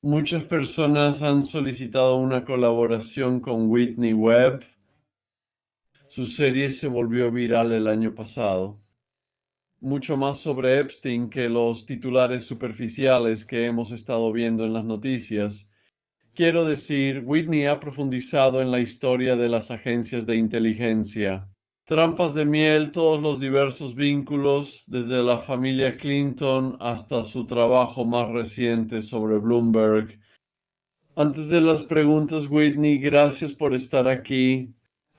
Muchas personas han solicitado una colaboración con Whitney Webb. Su serie se volvió viral el año pasado. Mucho más sobre Epstein que los titulares superficiales que hemos estado viendo en las noticias. Quiero decir, Whitney ha profundizado en la historia de las agencias de inteligencia. Trampas de miel, todos los diversos vínculos, desde la familia Clinton hasta su trabajo más reciente sobre Bloomberg. Antes de las preguntas, Whitney, gracias por estar aquí.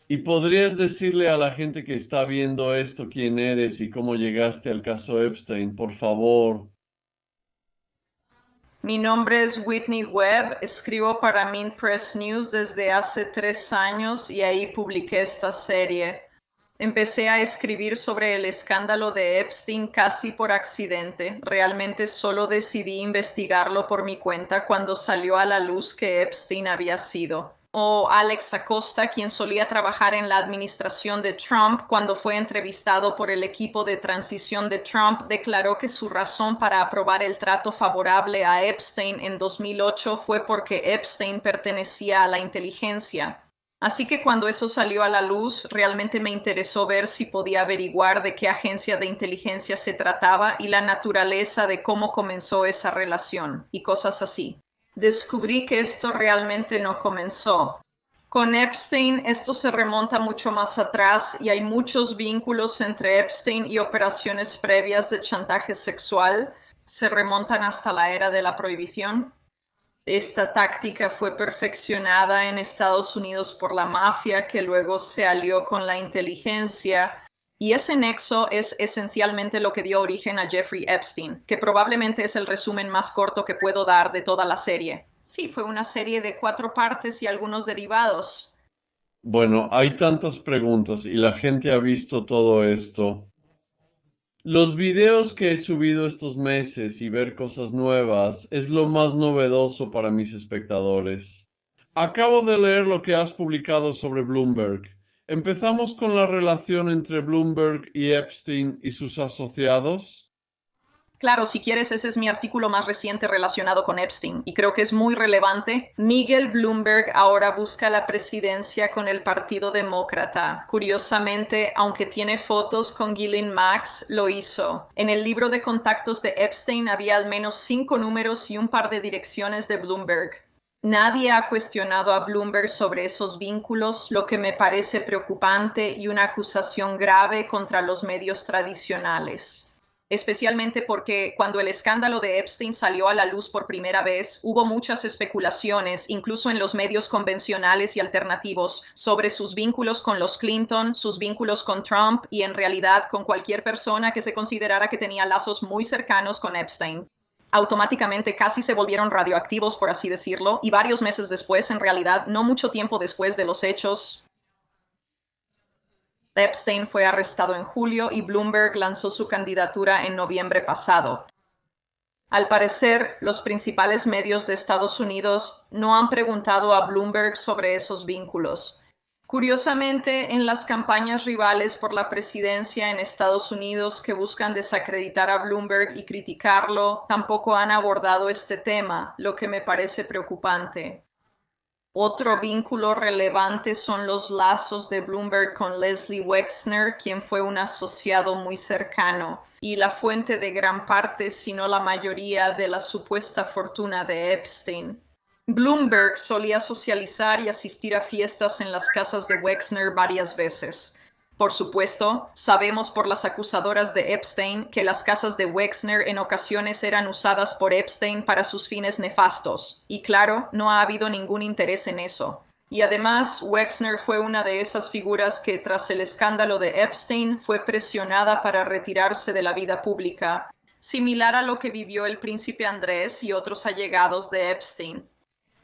¿Y podrías decirle a la gente que está viendo esto quién eres y cómo llegaste al caso Epstein, por favor? Mi nombre es Whitney Webb, escribo para Mint Press News desde hace 3 años y ahí publiqué esta serie. Empecé a escribir sobre el escándalo de Epstein casi por accidente. Realmente solo decidí investigarlo por mi cuenta cuando salió a la luz que Epstein había sido. O Alex Acosta, quien solía trabajar en la administración de Trump, cuando fue entrevistado por el equipo de transición de Trump, declaró que su razón para aprobar el trato favorable a Epstein en 2008 fue porque Epstein pertenecía a la inteligencia. Así que cuando eso salió a la luz, realmente me interesó ver si podía averiguar de qué agencia de inteligencia se trataba y la naturaleza de cómo comenzó esa relación, y cosas así. Descubrí que esto realmente no comenzó. Con Epstein esto se remonta mucho más atrás y hay muchos vínculos entre Epstein y operaciones previas de chantaje sexual. Se remontan hasta la era de la prohibición. Esta táctica fue perfeccionada en Estados Unidos por la mafia, que luego se alió con la inteligencia, y ese nexo es esencialmente lo que dio origen a Jeffrey Epstein, que probablemente es el resumen más corto que puedo dar de toda la serie. Sí, fue una serie de 4 partes y algunos derivados. Bueno, hay tantas preguntas y la gente ha visto todo esto. Los videos que he subido estos meses y ver cosas nuevas es lo más novedoso para mis espectadores. Acabo de leer lo que has publicado sobre Bloomberg. ¿Empezamos con la relación entre Bloomberg y Epstein y sus asociados? Claro, si quieres, ese es mi artículo más reciente relacionado con Epstein y creo que es muy relevante. Miguel Bloomberg ahora busca la presidencia con el Partido Demócrata. Curiosamente, aunque tiene fotos con Ghislaine Maxwell, lo hizo. En el libro de contactos de Epstein había al menos 5 números y un par de direcciones de Bloomberg. Nadie ha cuestionado a Bloomberg sobre esos vínculos, lo que me parece preocupante y una acusación grave contra los medios tradicionales. Especialmente porque cuando el escándalo de Epstein salió a la luz por primera vez, hubo muchas especulaciones, incluso en los medios convencionales y alternativos, sobre sus vínculos con los Clinton, sus vínculos con Trump y en realidad con cualquier persona que se considerara que tenía lazos muy cercanos con Epstein. Automáticamente casi se volvieron radioactivos, por así decirlo, y varios meses después, en realidad no mucho tiempo después de los hechos, Epstein fue arrestado en julio y Bloomberg lanzó su candidatura en noviembre pasado. Al parecer, los principales medios de Estados Unidos no han preguntado a Bloomberg sobre esos vínculos. Curiosamente, en las campañas rivales por la presidencia en Estados Unidos que buscan desacreditar a Bloomberg y criticarlo, tampoco han abordado este tema, lo que me parece preocupante. Otro vínculo relevante son los lazos de Bloomberg con Leslie Wexner, quien fue un asociado muy cercano y la fuente de gran parte, si no la mayoría, de la supuesta fortuna de Epstein. Bloomberg solía socializar y asistir a fiestas en las casas de Wexner varias veces. Por supuesto, sabemos por las acusadoras de Epstein que las casas de Wexner en ocasiones eran usadas por Epstein para sus fines nefastos, y claro, no ha habido ningún interés en eso. Y además, Wexner fue una de esas figuras que, tras el escándalo de Epstein, fue presionada para retirarse de la vida pública, similar a lo que vivió el príncipe Andrés y otros allegados de Epstein.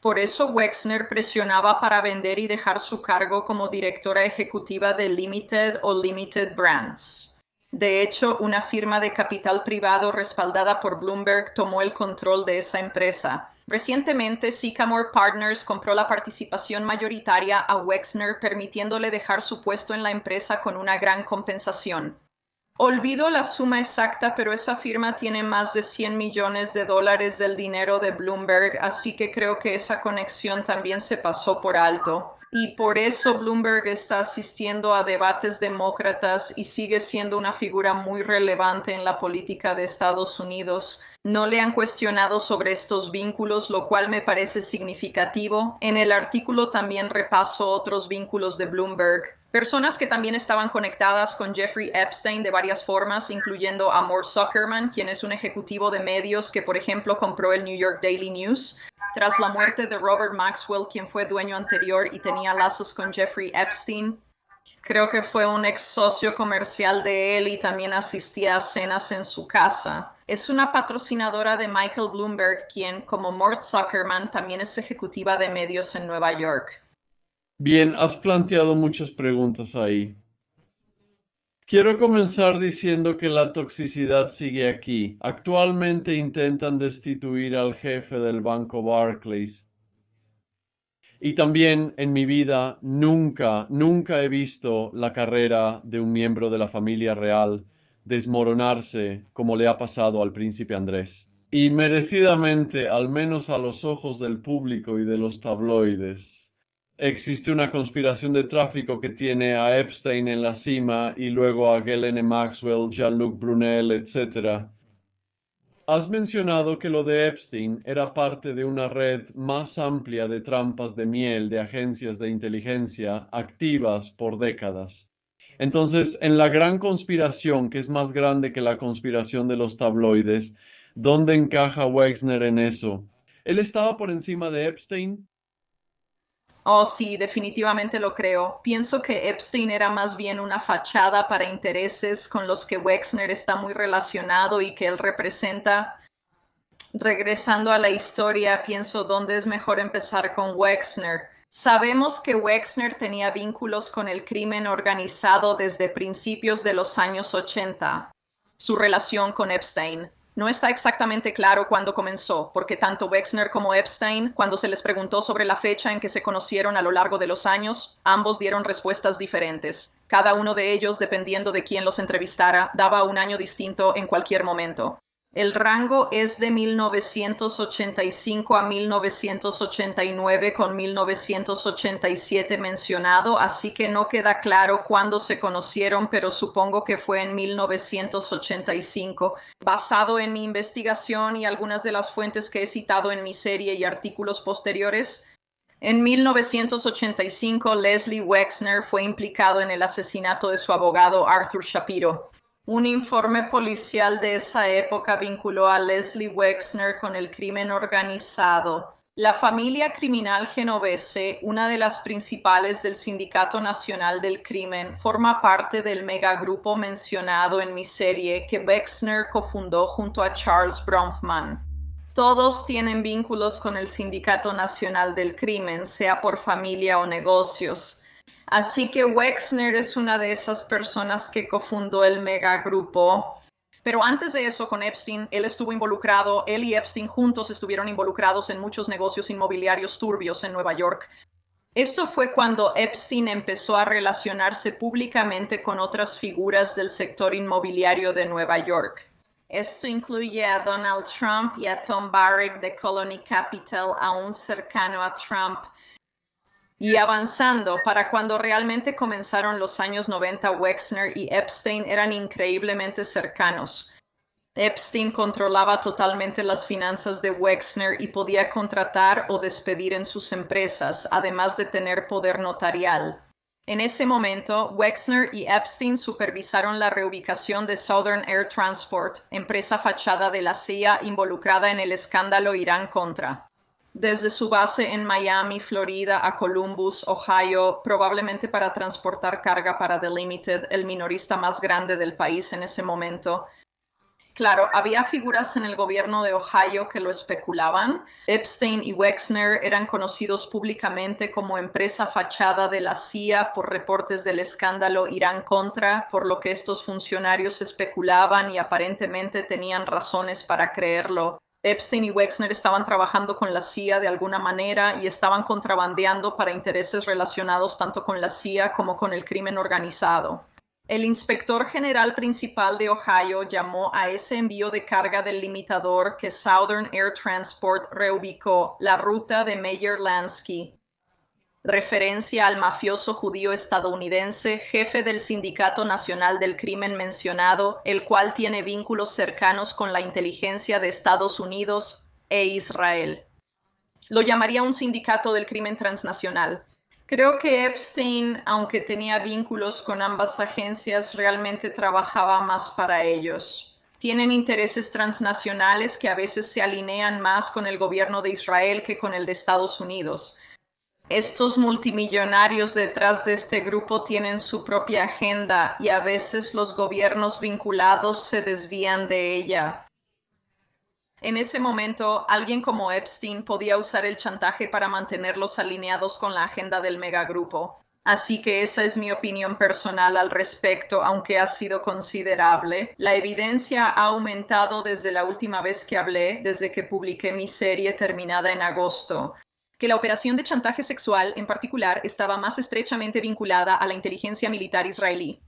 Por eso Wexner presionaba para vender y dejar su cargo como directora ejecutiva de Limited o Limited Brands. De hecho, una firma de capital privado respaldada por Bloomberg tomó el control de esa empresa. Recientemente, Sycamore Partners compró la participación mayoritaria a Wexner, permitiéndole dejar su puesto en la empresa con una gran compensación. Olvido la suma exacta, pero esa firma tiene más de $100 millones del dinero de Bloomberg, así que creo que esa conexión también se pasó por alto. Y por eso Bloomberg está asistiendo a debates demócratas y sigue siendo una figura muy relevante en la política de Estados Unidos. No le han cuestionado sobre estos vínculos, lo cual me parece significativo. En el artículo también repaso otros vínculos de Bloomberg. Personas que también estaban conectadas con Jeffrey Epstein de varias formas, incluyendo a Mort Zuckerman, quien es un ejecutivo de medios que, por ejemplo, compró el New York Daily News. Tras la muerte de Robert Maxwell, quien fue dueño anterior y tenía lazos con Jeffrey Epstein, creo que fue un ex socio comercial de él y también asistía a cenas en su casa. Es una patrocinadora de Michael Bloomberg, quien, como Mort Zuckerman, también es ejecutiva de medios en Nueva York. Bien, has planteado muchas preguntas ahí. Quiero comenzar diciendo que la toxicidad sigue aquí. Actualmente intentan destituir al jefe del banco Barclays. Y también en mi vida nunca he visto la carrera de un miembro de la familia real desmoronarse como le ha pasado al príncipe Andrés. Y merecidamente, al menos a los ojos del público y de los tabloides, existe una conspiración de tráfico que tiene a Epstein en la cima y luego a Ghislaine Maxwell, Jean-Luc Brunel, etc. Has mencionado que lo de Epstein era parte de una red más amplia de trampas de miel de agencias de inteligencia activas por décadas. Entonces, en la gran conspiración, que es más grande que la conspiración de los tabloides, ¿dónde encaja Wexner en eso? ¿Él estaba por encima de Epstein? Oh, sí, definitivamente lo creo. Pienso que Epstein era más bien una fachada para intereses con los que Wexner está muy relacionado y que él representa. Regresando a la historia, pienso dónde es mejor empezar con Wexner. Sabemos que Wexner tenía vínculos con el crimen organizado desde principios de los años 80. Su relación con Epstein. No está exactamente claro cuándo comenzó, porque tanto Wexner como Epstein, cuando se les preguntó sobre la fecha en que se conocieron a lo largo de los años, ambos dieron respuestas diferentes. Cada uno de ellos, dependiendo de quién los entrevistara, daba un año distinto en cualquier momento. El rango es de 1985 a 1989 con 1987 mencionado, así que no queda claro cuándo se conocieron, pero supongo que fue en 1985. Basado en mi investigación y algunas de las fuentes que he citado en mi serie y artículos posteriores, en 1985 Leslie Wexner fue implicado en el asesinato de su abogado Arthur Shapiro. Un informe policial de esa época vinculó a Leslie Wexner con el crimen organizado. La familia criminal genovese, una de las principales del Sindicato Nacional del Crimen, forma parte del megagrupo mencionado en mi serie que Wexner cofundó junto a Charles Bronfman. Todos tienen vínculos con el Sindicato Nacional del Crimen, sea por familia o negocios. Así que Wexner es una de esas personas que cofundó el megagrupo. Pero antes de eso, con Epstein, él y Epstein juntos estuvieron involucrados en muchos negocios inmobiliarios turbios en Nueva York. Esto fue cuando Epstein empezó a relacionarse públicamente con otras figuras del sector inmobiliario de Nueva York. Esto incluye a Donald Trump y a Tom Barrack de Colony Capital, aún cercano a Trump. Y avanzando, para cuando realmente comenzaron los años 90, Wexner y Epstein eran increíblemente cercanos. Epstein controlaba totalmente las finanzas de Wexner y podía contratar o despedir en sus empresas, además de tener poder notarial. En ese momento, Wexner y Epstein supervisaron la reubicación de Southern Air Transport, empresa fachada de la CIA involucrada en el escándalo Irán-Contra. Desde su base en Miami, Florida, a Columbus, Ohio, probablemente para transportar carga para The Limited, el minorista más grande del país en ese momento. Claro, había figuras en el gobierno de Ohio que lo especulaban. Epstein y Wexner eran conocidos públicamente como empresa fachada de la CIA por reportes del escándalo Irán-Contra, por lo que estos funcionarios especulaban y aparentemente tenían razones para creerlo. Epstein y Wexner estaban trabajando con la CIA de alguna manera y estaban contrabandeando para intereses relacionados tanto con la CIA como con el crimen organizado. El inspector general principal de Ohio llamó a ese envío de carga del limitador que Southern Air Transport reubicó la ruta de Meyer Lansky, referencia al mafioso judío estadounidense, jefe del Sindicato Nacional del Crimen mencionado, el cual tiene vínculos cercanos con la inteligencia de Estados Unidos e Israel. Lo llamaría un sindicato del crimen transnacional. Creo que Epstein, aunque tenía vínculos con ambas agencias, realmente trabajaba más para ellos. Tienen intereses transnacionales que a veces se alinean más con el gobierno de Israel que con el de Estados Unidos. Estos multimillonarios detrás de este grupo tienen su propia agenda y a veces los gobiernos vinculados se desvían de ella. En ese momento, alguien como Epstein podía usar el chantaje para mantenerlos alineados con la agenda del megagrupo. Así que esa es mi opinión personal al respecto, aunque ha sido considerable. La evidencia ha aumentado desde la última vez que hablé, desde que publiqué mi serie terminada en agosto, que la operación de chantaje sexual en particular estaba más estrechamente vinculada a la inteligencia militar israelí.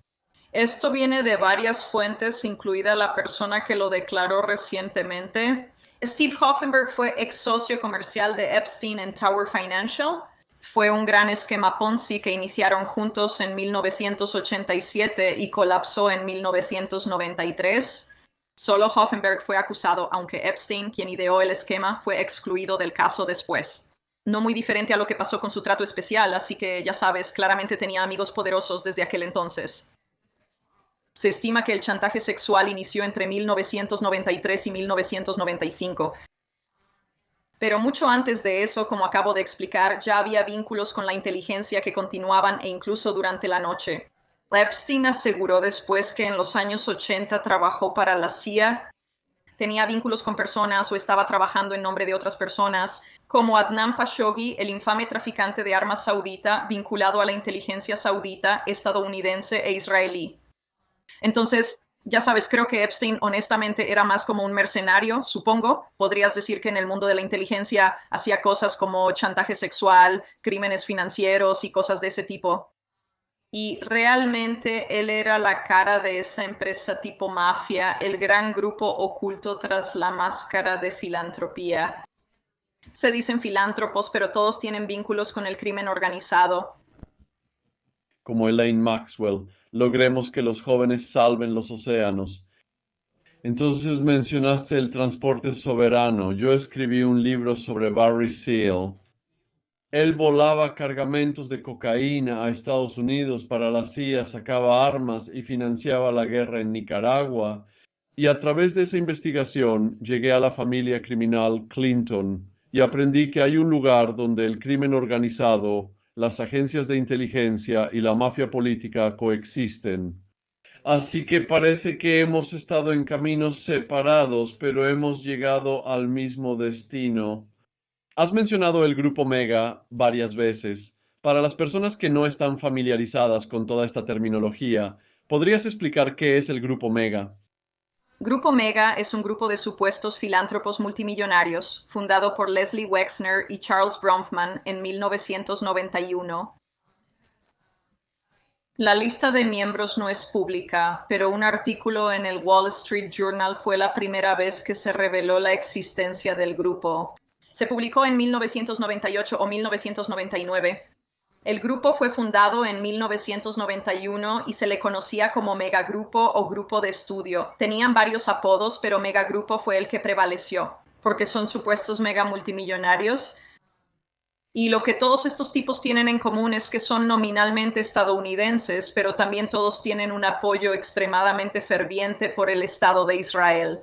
Esto viene de varias fuentes, incluida la persona que lo declaró recientemente. Steve Hoffenberg fue ex socio comercial de Epstein en Tower Financial. Fue un gran esquema Ponzi que iniciaron juntos en 1987 y colapsó en 1993. Solo Hoffenberg fue acusado, aunque Epstein, quien ideó el esquema, fue excluido del caso después. No muy diferente a lo que pasó con su trato especial, así que ya sabes, claramente tenía amigos poderosos desde aquel entonces. Se estima que el chantaje sexual inició entre 1993 y 1995. Pero mucho antes de eso, como acabo de explicar, ya había vínculos con la inteligencia que continuaban e incluso durante la noche. Epstein aseguró después que en los años 80 trabajó para la CIA, tenía vínculos con personas o estaba trabajando en nombre de otras personas, como Adnan Khashoggi, el infame traficante de armas saudita vinculado a la inteligencia saudita, estadounidense e israelí. Entonces, ya sabes, creo que Epstein honestamente era más como un mercenario, supongo. Podrías decir que en el mundo de la inteligencia hacía cosas como chantaje sexual, crímenes financieros y cosas de ese tipo. Y realmente él era la cara de esa empresa tipo mafia, el gran grupo oculto tras la máscara de filantropía. Se dicen filántropos, pero todos tienen vínculos con el crimen organizado. Como Elaine Maxwell, logremos que los jóvenes salven los océanos. Entonces mencionaste el transporte soberano. Yo escribí un libro sobre Barry Seal. Él volaba cargamentos de cocaína a Estados Unidos para la CIA, sacaba armas y financiaba la guerra en Nicaragua. Y a través de esa investigación llegué a la familia criminal Clinton y aprendí que hay un lugar donde el crimen organizado, las agencias de inteligencia y la mafia política coexisten. Así que parece que hemos estado en caminos separados, pero hemos llegado al mismo destino. Has mencionado el grupo Mega varias veces. Para las personas que no están familiarizadas con toda esta terminología, ¿podrías explicar qué es el grupo Mega? Grupo Mega es un grupo de supuestos filántropos multimillonarios, fundado por Leslie Wexner y Charles Bronfman en 1991. La lista de miembros no es pública, pero un artículo en el Wall Street Journal fue la primera vez que se reveló la existencia del grupo. Se publicó en 1998 o 1999. El grupo fue fundado en 1991 y se le conocía como Megagrupo o Grupo de Estudio. Tenían varios apodos, pero Megagrupo fue el que prevaleció, porque son supuestos mega multimillonarios. Y lo que todos estos tipos tienen en común es que son nominalmente estadounidenses, pero también todos tienen un apoyo extremadamente ferviente por el Estado de Israel.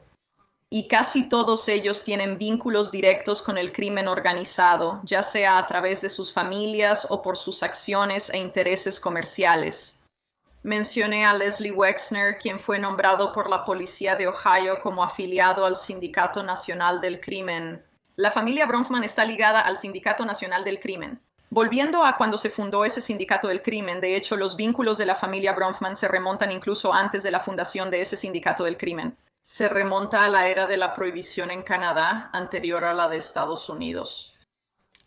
Y casi todos ellos tienen vínculos directos con el crimen organizado, ya sea a través de sus familias o por sus acciones e intereses comerciales. Mencioné a Leslie Wexner, quien fue nombrado por la policía de Ohio como afiliado al Sindicato Nacional del Crimen. La familia Bronfman está ligada al Sindicato Nacional del Crimen. Volviendo a cuando se fundó ese sindicato del crimen, de hecho, los vínculos de la familia Bronfman se remontan incluso antes de la fundación de ese sindicato del crimen. Se remonta a la era de la prohibición en Canadá, anterior a la de Estados Unidos.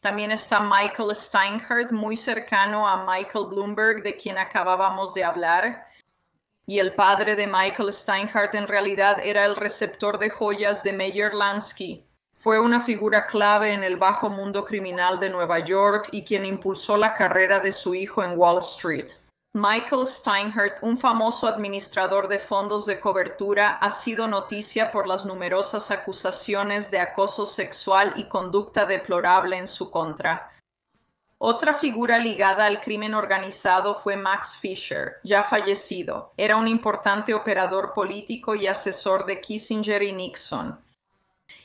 También está Michael Steinhardt, muy cercano a Michael Bloomberg, de quien acabábamos de hablar. y el padre de Michael Steinhardt en realidad era el receptor de joyas de Meyer Lansky. Fue una figura clave en el bajo mundo criminal de Nueva York y quien impulsó la carrera de su hijo en Wall Street. Michael Steinhardt, un famoso administrador de fondos de cobertura, ha sido noticia por las numerosas acusaciones de acoso sexual y conducta deplorable en su contra. Otra figura ligada al crimen organizado fue Max Fisher, ya fallecido. Era un importante operador político y asesor de Kissinger y Nixon.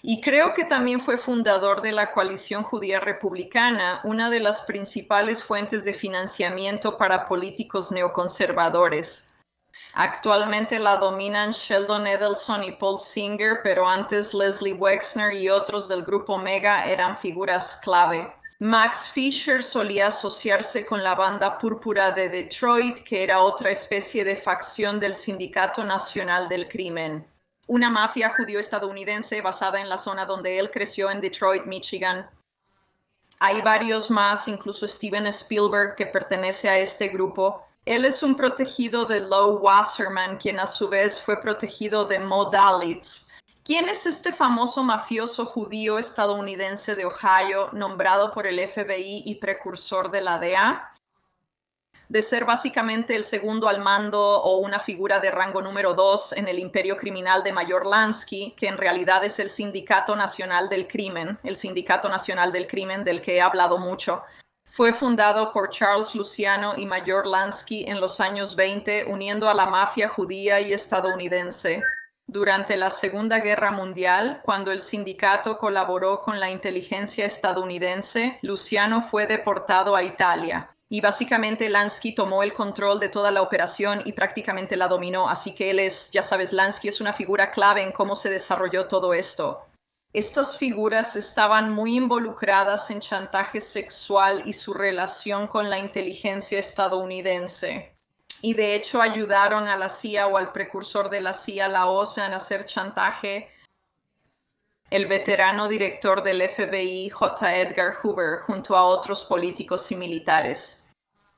Y creo que también fue fundador de la Coalición Judía Republicana, una de las principales fuentes de financiamiento para políticos neoconservadores. Actualmente la dominan Sheldon Adelson y Paul Singer, pero antes Leslie Wexner y otros del grupo Mega eran figuras clave. Max Fisher solía asociarse con la Banda Púrpura de Detroit, que era otra especie de facción del Sindicato Nacional del Crimen, una mafia judío-estadounidense basada en la zona donde él creció en Detroit, Michigan. Hay varios más, incluso Steven Spielberg, que pertenece a este grupo. Él es un protegido de Lou Wasserman, quien a su vez fue protegido de Mo Dalitz. ¿Quién es este famoso mafioso judío estadounidense de Ohio, nombrado por el FBI y precursor de la DEA? De ser básicamente el segundo al mando o una figura de rango número 2 en el imperio criminal de Mayor Lansky, que en realidad es el Sindicato Nacional del Crimen, del que he hablado mucho. Fue fundado por Charles Luciano y Mayor Lansky en los años 20, uniendo a la mafia judía y estadounidense. Durante la Segunda Guerra Mundial, cuando el sindicato colaboró con la inteligencia estadounidense, Luciano fue deportado a Italia. Y básicamente Lansky tomó el control de toda la operación y prácticamente la dominó. Así que él es, ya sabes, Lansky es una figura clave en cómo se desarrolló todo esto. Estas figuras estaban muy involucradas en chantaje sexual y su relación con la inteligencia estadounidense. Y de hecho ayudaron a la CIA o al precursor de la CIA, la OSA, en hacer chantaje. El veterano director del FBI, J. Edgar Hoover, junto a otros políticos y militares.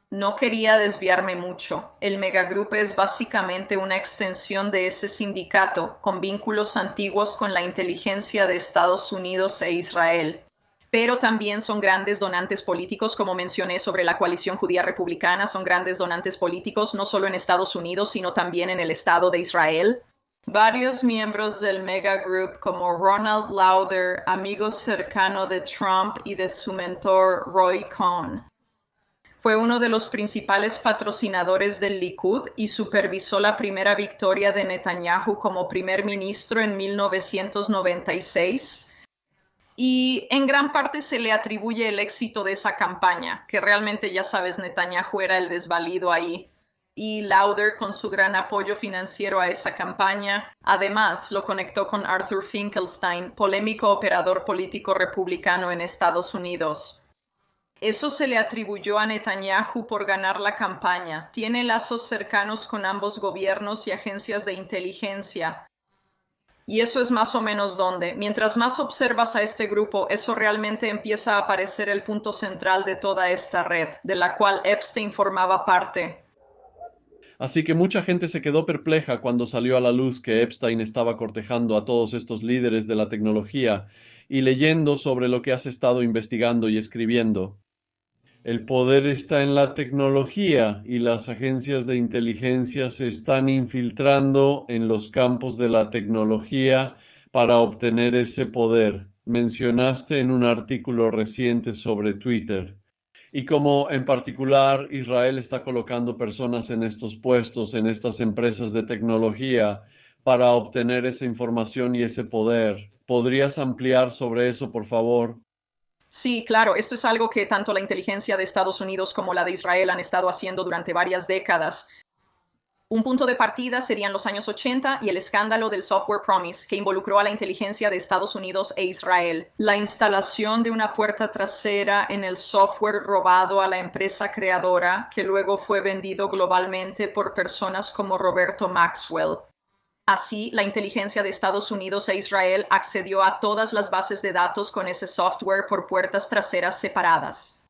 No quería desviarme mucho. El megagroup es básicamente una extensión de ese sindicato, con vínculos antiguos con la inteligencia de Estados Unidos e Israel. Pero también son grandes donantes políticos, como mencioné sobre la coalición judía republicana, son grandes donantes políticos no solo en Estados Unidos, sino también en el Estado de Israel. Varios miembros del megagroup, como Ronald Lauder, amigo cercano de Trump y de su mentor Roy Cohn. Fue uno de los principales patrocinadores del Likud y supervisó la primera victoria de Netanyahu como primer ministro en 1996. Y en gran parte se le atribuye el éxito de esa campaña, que realmente, ya sabes, Netanyahu era el desvalido ahí. Y Lauder, con su gran apoyo financiero a esa campaña, además lo conectó con Arthur Finkelstein, polémico operador político republicano en Estados Unidos. Eso se le atribuyó a Netanyahu por ganar la campaña. Tiene lazos cercanos con ambos gobiernos y agencias de inteligencia. Y eso es más o menos donde, mientras más observas a este grupo, eso realmente empieza a aparecer el punto central de toda esta red, de la cual Epstein formaba parte. Así que mucha gente se quedó perpleja cuando salió a la luz que Epstein estaba cortejando a todos estos líderes de la tecnología y leyendo sobre lo que has estado investigando y escribiendo. El poder está en la tecnología y las agencias de inteligencia se están infiltrando en los campos de la tecnología para obtener ese poder. Mencionaste en un artículo reciente sobre Twitter. Y como en particular Israel está colocando personas en estos puestos, en estas empresas de tecnología, para obtener esa información y ese poder. ¿Podrías ampliar sobre eso, por favor? Sí, claro, esto es algo que tanto la inteligencia de Estados Unidos como la de Israel han estado haciendo durante varias décadas. Un punto de partida serían los años 80 y el escándalo del Software Promise, que involucró a la inteligencia de Estados Unidos e Israel. La instalación de una puerta trasera en el software robado a la empresa creadora, que luego fue vendido globalmente por personas como Roberto Maxwell. Así, la inteligencia de Estados Unidos e Israel accedió a todas las bases de datos con ese software por puertas traseras separadas.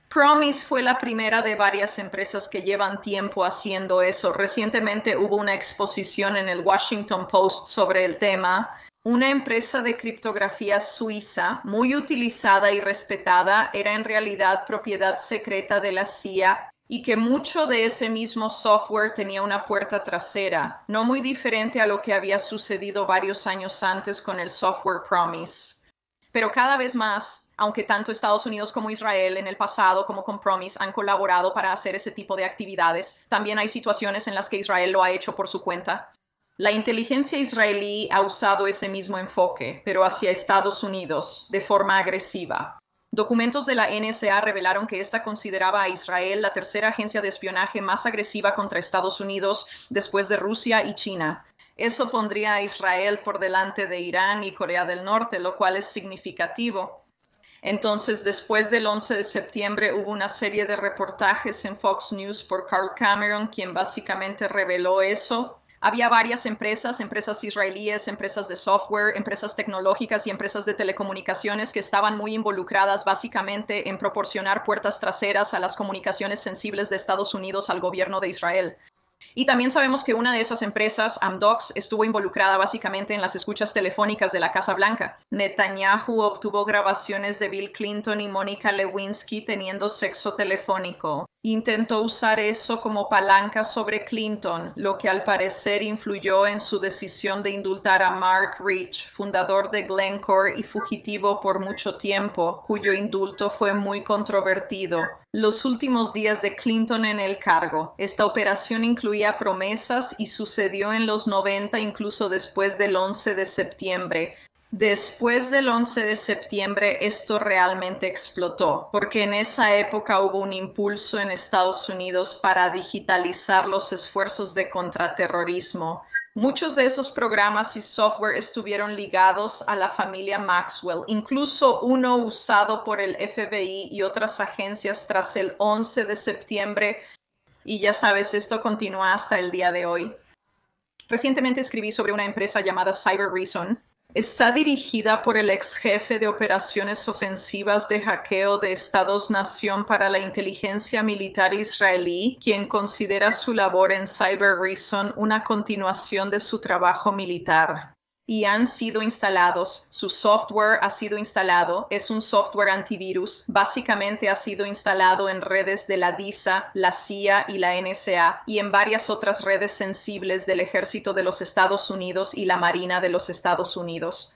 Promise fue la primera de varias empresas que llevan tiempo haciendo eso. Recientemente hubo una exposición en el Washington Post sobre el tema. Una empresa de criptografía suiza, muy utilizada y respetada, era en realidad propiedad secreta de la CIA y que mucho de ese mismo software tenía una puerta trasera, no muy diferente a lo que había sucedido varios años antes con el software Promise. Pero cada vez más, aunque tanto Estados Unidos como Israel en el pasado como con Promise han colaborado para hacer ese tipo de actividades, también hay situaciones en las que Israel lo ha hecho por su cuenta. La inteligencia israelí ha usado ese mismo enfoque, pero hacia Estados Unidos, de forma agresiva. Documentos de la NSA revelaron que ésta consideraba a Israel la tercera agencia de espionaje más agresiva contra Estados Unidos después de Rusia y China. Eso pondría a Israel por delante de Irán y Corea del Norte, lo cual es significativo. Entonces, después del 11 de septiembre hubo una serie de reportajes en Fox News por Carl Cameron, quien básicamente reveló eso. Había varias empresas israelíes, empresas de software, empresas tecnológicas y empresas de telecomunicaciones que estaban muy involucradas básicamente en proporcionar puertas traseras a las comunicaciones sensibles de Estados Unidos al gobierno de Israel. Y también sabemos que una de esas empresas, Amdocs, estuvo involucrada básicamente en las escuchas telefónicas de la Casa Blanca. Netanyahu obtuvo grabaciones de Bill Clinton y Mónica Lewinsky teniendo sexo telefónico. Intentó usar eso como palanca sobre Clinton, lo que al parecer influyó en su decisión de indultar a Mark Rich, fundador de Glencore y fugitivo por mucho tiempo, cuyo indulto fue muy controvertido. Los últimos días de Clinton en el cargo. Esta operación incluía promesas y sucedió en los 90, incluso después del 11 de septiembre. Después del 11 de septiembre esto realmente explotó, porque en esa época hubo un impulso en Estados Unidos para digitalizar los esfuerzos de contraterrorismo. Muchos de esos programas y software estuvieron ligados a la familia Maxwell, incluso uno usado por el FBI y otras agencias tras el 11 de septiembre, y ya sabes, esto continúa hasta el día de hoy. Recientemente escribí sobre una empresa llamada Cyber Reason. Está dirigida por el ex jefe de operaciones ofensivas de hackeo de Estados-Nación para la inteligencia militar israelí, quien considera su labor en Cyber Reason una continuación de su trabajo militar. Y han sido instalados, su software ha sido instalado, es un software antivirus, básicamente ha sido instalado en redes de la DISA, la CIA y la NSA y en varias otras redes sensibles del Ejército de los Estados Unidos y la Marina de los Estados Unidos.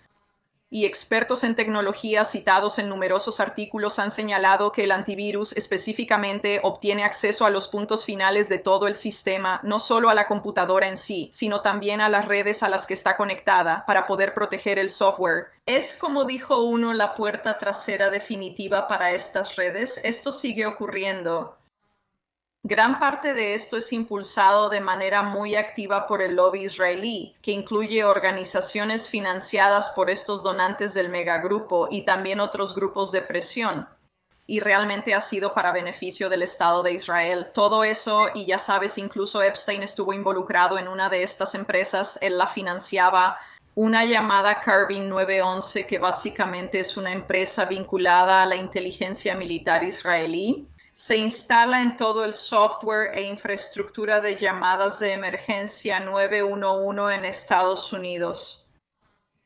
Y expertos en tecnología citados en numerosos artículos han señalado que el antivirus específicamente obtiene acceso a los puntos finales de todo el sistema, no solo a la computadora en sí, sino también a las redes a las que está conectada para poder proteger el software. Es, como dijo uno, la puerta trasera definitiva para estas redes. Esto sigue ocurriendo. Gran parte de esto es impulsado de manera muy activa por el lobby israelí, que incluye organizaciones financiadas por estos donantes del megagrupo y también otros grupos de presión. Y realmente ha sido para beneficio del Estado de Israel. Todo eso, y ya sabes, incluso Epstein estuvo involucrado en una de estas empresas, él la financiaba. Una llamada Carbine 911, que básicamente es una empresa vinculada a la inteligencia militar israelí. Se instala en todo el software e infraestructura de llamadas de emergencia 911 en Estados Unidos.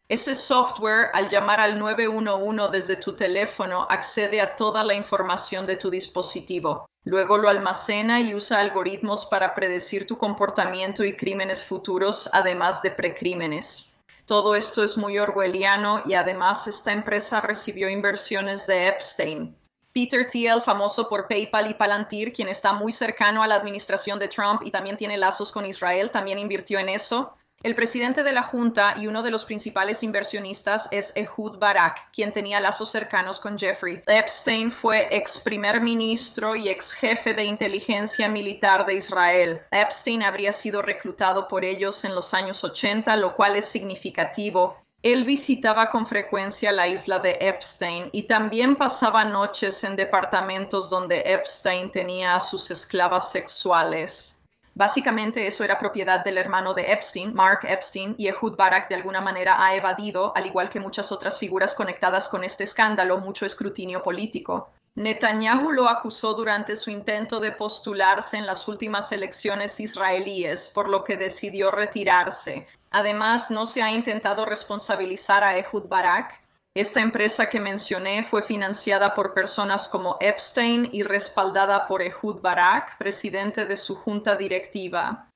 Ese software, al llamar al 911 desde tu teléfono, accede a toda la información de tu dispositivo. Luego lo almacena y usa algoritmos para predecir tu comportamiento y crímenes futuros, además de precrímenes. Todo esto es muy orwelliano y además esta empresa recibió inversiones de Epstein. Peter Thiel, famoso por PayPal y Palantir, quien está muy cercano a la administración de Trump y también tiene lazos con Israel, también invirtió en eso. El presidente de la Junta y uno de los principales inversionistas es Ehud Barak, quien tenía lazos cercanos con Jeffrey Epstein. Fue ex primer ministro y ex jefe de inteligencia militar de Israel. Epstein habría sido reclutado por ellos en los años 80, lo cual es significativo. Él visitaba con frecuencia la isla de Epstein y también pasaba noches en departamentos donde Epstein tenía a sus esclavas sexuales. Básicamente eso era propiedad del hermano de Epstein, Mark Epstein, y Ehud Barak de alguna manera ha evadido, al igual que muchas otras figuras conectadas con este escándalo, mucho escrutinio político. Netanyahu lo acusó durante su intento de postularse en las últimas elecciones israelíes, por lo que decidió retirarse. Además, no se ha intentado responsabilizar a Ehud Barak. Esta empresa que mencioné fue financiada por personas como Epstein y respaldada por Ehud Barak, presidente de su junta directiva.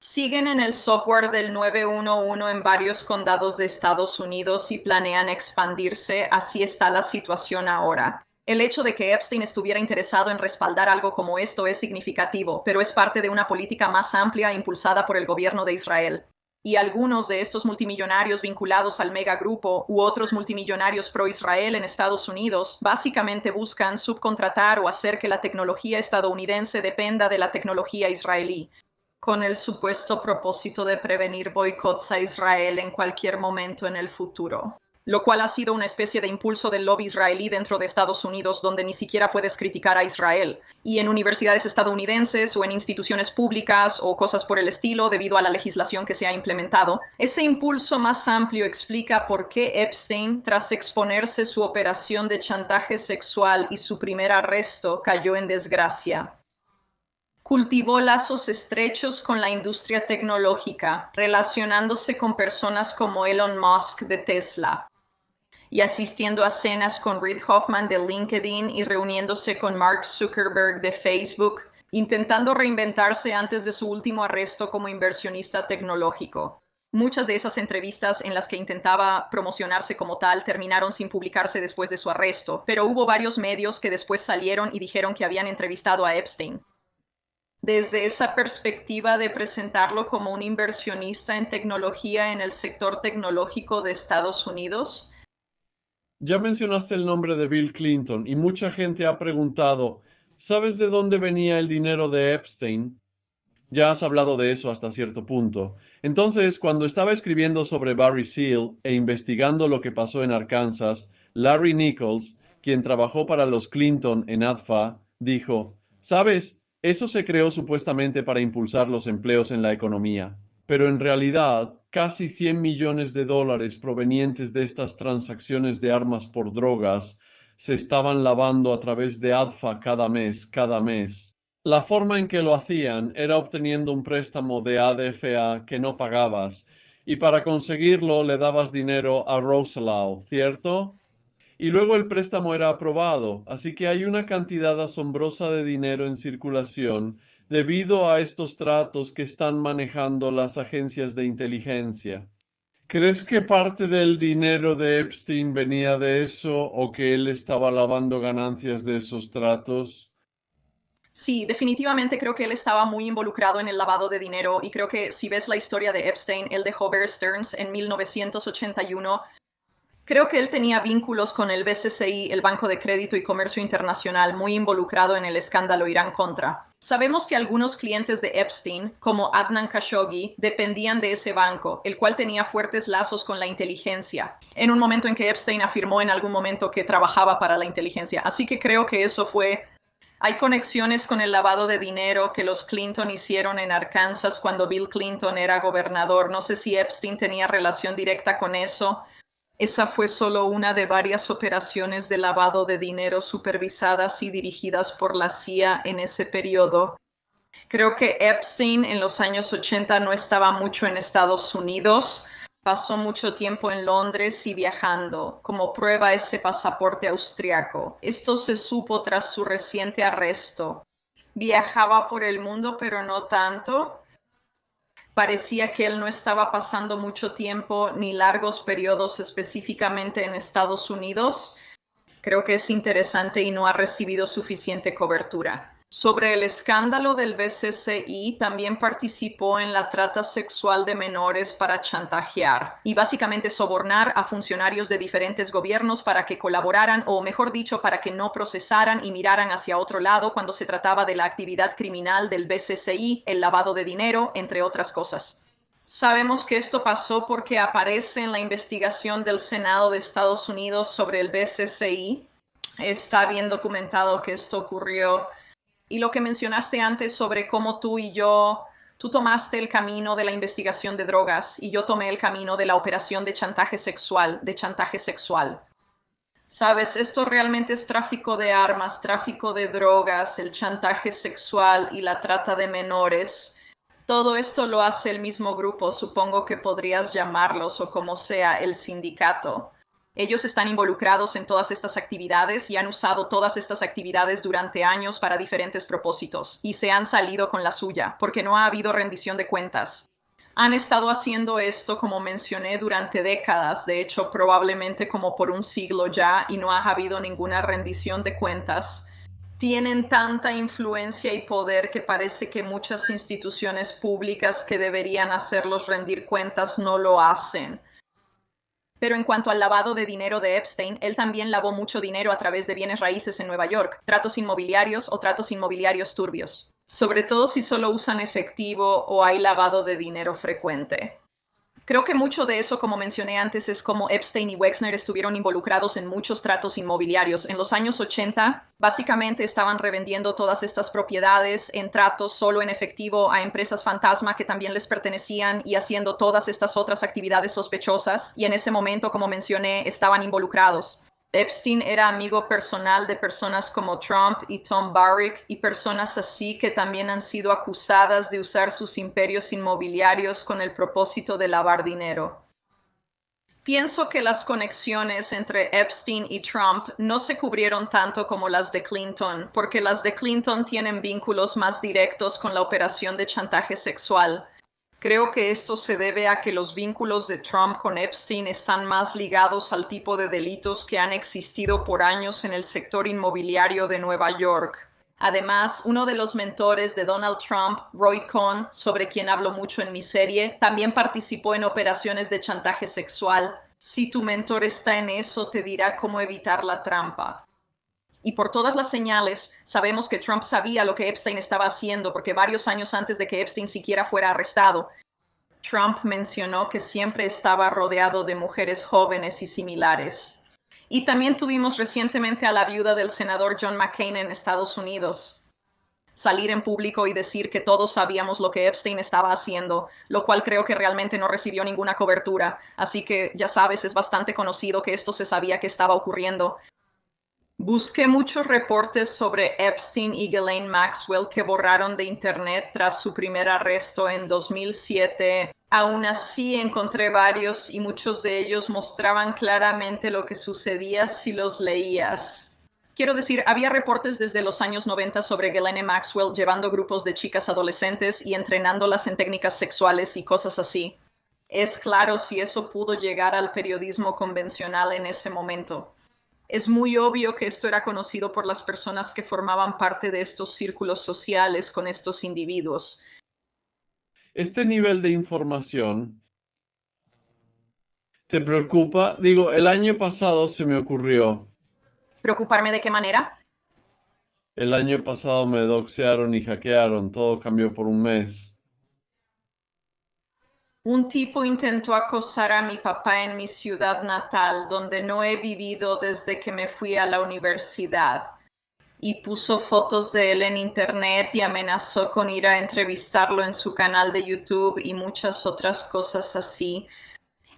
Siguen en el software del 911 en varios condados de Estados Unidos y planean expandirse. Así está la situación ahora. El hecho de que Epstein estuviera interesado en respaldar algo como esto es significativo, pero es parte de una política más amplia impulsada por el gobierno de Israel. Y algunos de estos multimillonarios vinculados al megagrupo u otros multimillonarios pro-Israel en Estados Unidos básicamente buscan subcontratar o hacer que la tecnología estadounidense dependa de la tecnología israelí, con el supuesto propósito de prevenir boicots a Israel en cualquier momento en el futuro, lo cual ha sido una especie de impulso del lobby israelí dentro de Estados Unidos, donde ni siquiera puedes criticar a Israel, y en universidades estadounidenses o en instituciones públicas o cosas por el estilo debido a la legislación que se ha implementado. Ese impulso más amplio explica por qué Epstein, tras exponerse su operación de chantaje sexual y su primer arresto, cayó en desgracia. Cultivó lazos estrechos con la industria tecnológica, relacionándose con personas como Elon Musk de Tesla y asistiendo a cenas con Reid Hoffman de LinkedIn y reuniéndose con Mark Zuckerberg de Facebook, intentando reinventarse antes de su último arresto como inversionista tecnológico. Muchas de esas entrevistas en las que intentaba promocionarse como tal terminaron sin publicarse después de su arresto, pero hubo varios medios que después salieron y dijeron que habían entrevistado a Epstein. Desde esa perspectiva de presentarlo como un inversionista en tecnología en el sector tecnológico de Estados Unidos. Ya mencionaste el nombre de Bill Clinton y mucha gente ha preguntado, ¿sabes de dónde venía el dinero de Epstein? Ya has hablado de eso hasta cierto punto. Entonces, cuando estaba escribiendo sobre Barry Seal e investigando lo que pasó en Arkansas, Larry Nichols, quien trabajó para los Clinton en ADFA, dijo, ¿sabes? Eso se creó supuestamente para impulsar los empleos en la economía, pero en realidad casi 100 millones de dólares provenientes de estas transacciones de armas por drogas se estaban lavando a través de ADFA cada mes. La forma en que lo hacían era obteniendo un préstamo de ADFA que no pagabas, y para conseguirlo le dabas dinero a Rosenthal, ¿cierto? Y luego el préstamo era aprobado, así que hay una cantidad asombrosa de dinero en circulación debido a estos tratos que están manejando las agencias de inteligencia. ¿Crees que parte del dinero de Epstein venía de eso o que él estaba lavando ganancias de esos tratos? Sí, definitivamente creo que él estaba muy involucrado en el lavado de dinero y creo que si ves la historia de Epstein, él dejó Bear Stearns en 1981. Creo que él tenía vínculos con el BCCI, el Banco de Crédito y Comercio Internacional, muy involucrado en el escándalo Irán-Contra. Sabemos que algunos clientes de Epstein, como Adnan Khashoggi, dependían de ese banco, el cual tenía fuertes lazos con la inteligencia, en un momento en que Epstein afirmó en algún momento que trabajaba para la inteligencia. Así que creo que eso fue... Hay conexiones con el lavado de dinero que los Clinton hicieron en Arkansas cuando Bill Clinton era gobernador. No sé si Epstein tenía relación directa con eso. Esa fue solo una de varias operaciones de lavado de dinero supervisadas y dirigidas por la CIA en ese periodo. Creo que Epstein en los años 80 no estaba mucho en Estados Unidos. Pasó mucho tiempo en Londres y viajando, como prueba ese pasaporte austriaco. Esto se supo tras su reciente arresto. Viajaba por el mundo, pero no tanto. Parecía que él no estaba pasando mucho tiempo ni largos periodos específicamente en Estados Unidos. Creo que es interesante y no ha recibido suficiente cobertura. Sobre el escándalo del BCCI, también participó en la trata sexual de menores para chantajear y básicamente sobornar a funcionarios de diferentes gobiernos para que colaboraran o, mejor dicho, para que no procesaran y miraran hacia otro lado cuando se trataba de la actividad criminal del BCCI, el lavado de dinero, entre otras cosas. Sabemos que esto pasó porque aparece en la investigación del Senado de Estados Unidos sobre el BCCI. Está bien documentado que esto ocurrió. Y lo que mencionaste antes sobre cómo tú tomaste el camino de la investigación de drogas y yo tomé el camino de la operación de chantaje sexual. Sabes, esto realmente es tráfico de armas, tráfico de drogas, el chantaje sexual y la trata de menores. Todo esto lo hace el mismo grupo, supongo que podrías llamarlos o como sea, el sindicato. Ellos están involucrados en todas estas actividades y han usado todas estas actividades durante años para diferentes propósitos y se han salido con la suya porque no ha habido rendición de cuentas. Han estado haciendo esto, como mencioné, durante décadas, de hecho probablemente como por un siglo ya, y no ha habido ninguna rendición de cuentas. Tienen tanta influencia y poder que parece que muchas instituciones públicas que deberían hacerlos rendir cuentas no lo hacen. Pero en cuanto al lavado de dinero de Epstein, él también lavó mucho dinero a través de bienes raíces en Nueva York, tratos inmobiliarios o tratos inmobiliarios turbios, sobre todo si solo usan efectivo o hay lavado de dinero frecuente. Creo que mucho de eso, como mencioné antes, es como Epstein y Wexner estuvieron involucrados en muchos tratos inmobiliarios. En los años 80, básicamente estaban revendiendo todas estas propiedades en tratos solo en efectivo a empresas fantasma que también les pertenecían y haciendo todas estas otras actividades sospechosas. Y en ese momento, como mencioné, estaban involucrados. Epstein era amigo personal de personas como Trump y Tom Barrack y personas así que también han sido acusadas de usar sus imperios inmobiliarios con el propósito de lavar dinero. Pienso que las conexiones entre Epstein y Trump no se cubrieron tanto como las de Clinton, porque las de Clinton tienen vínculos más directos con la operación de chantaje sexual. Creo que esto se debe a que los vínculos de Trump con Epstein están más ligados al tipo de delitos que han existido por años en el sector inmobiliario de Nueva York. Además, uno de los mentores de Donald Trump, Roy Cohn, sobre quien hablo mucho en mi serie, también participó en operaciones de chantaje sexual. Si tu mentor está en eso, te dirá cómo evitar la trampa. Y por todas las señales, sabemos que Trump sabía lo que Epstein estaba haciendo porque varios años antes de que Epstein siquiera fuera arrestado, Trump mencionó que siempre estaba rodeado de mujeres jóvenes y similares. Y también tuvimos recientemente a la viuda del senador John McCain en Estados Unidos salir en público y decir que todos sabíamos lo que Epstein estaba haciendo, lo cual creo que realmente no recibió ninguna cobertura. Así que, ya sabes, es bastante conocido que esto se sabía que estaba ocurriendo. Busqué muchos reportes sobre Epstein y Ghislaine Maxwell que borraron de internet tras su primer arresto en 2007. Aún así encontré varios y muchos de ellos mostraban claramente lo que sucedía si los leías. Quiero decir, había reportes desde los años 90 sobre Ghislaine Maxwell llevando grupos de chicas adolescentes y entrenándolas en técnicas sexuales y cosas así. Es claro si eso pudo llegar al periodismo convencional en ese momento. Es muy obvio que esto era conocido por las personas que formaban parte de estos círculos sociales con estos individuos. Este nivel de información te preocupa. Digo, el año pasado se me ocurrió. ¿Preocuparme de qué manera? El año pasado me doxearon y hackearon. Todo cambió por un mes. Un tipo intentó acosar a mi papá en mi ciudad natal, donde no he vivido desde que me fui a la universidad, y puso fotos de él en internet y amenazó con ir a entrevistarlo en su canal de YouTube y muchas otras cosas así.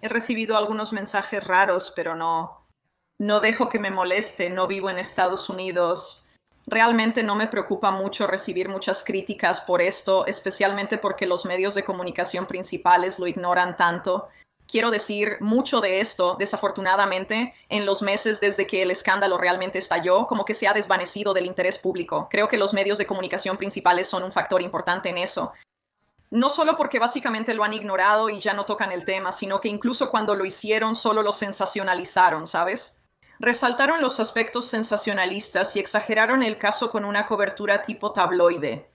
He recibido algunos mensajes raros, pero no dejo que me moleste, no vivo en Estados Unidos. Realmente no me preocupa mucho recibir muchas críticas por esto, especialmente porque los medios de comunicación principales lo ignoran tanto. Quiero decir, mucho de esto, desafortunadamente, en los meses desde que el escándalo realmente estalló, como que se ha desvanecido del interés público. Creo que los medios de comunicación principales son un factor importante en eso. No solo porque básicamente lo han ignorado y ya no tocan el tema, sino que incluso cuando lo hicieron solo lo sensacionalizaron, ¿sabes? Resaltaron los aspectos sensacionalistas y exageraron el caso con una cobertura tipo tabloide.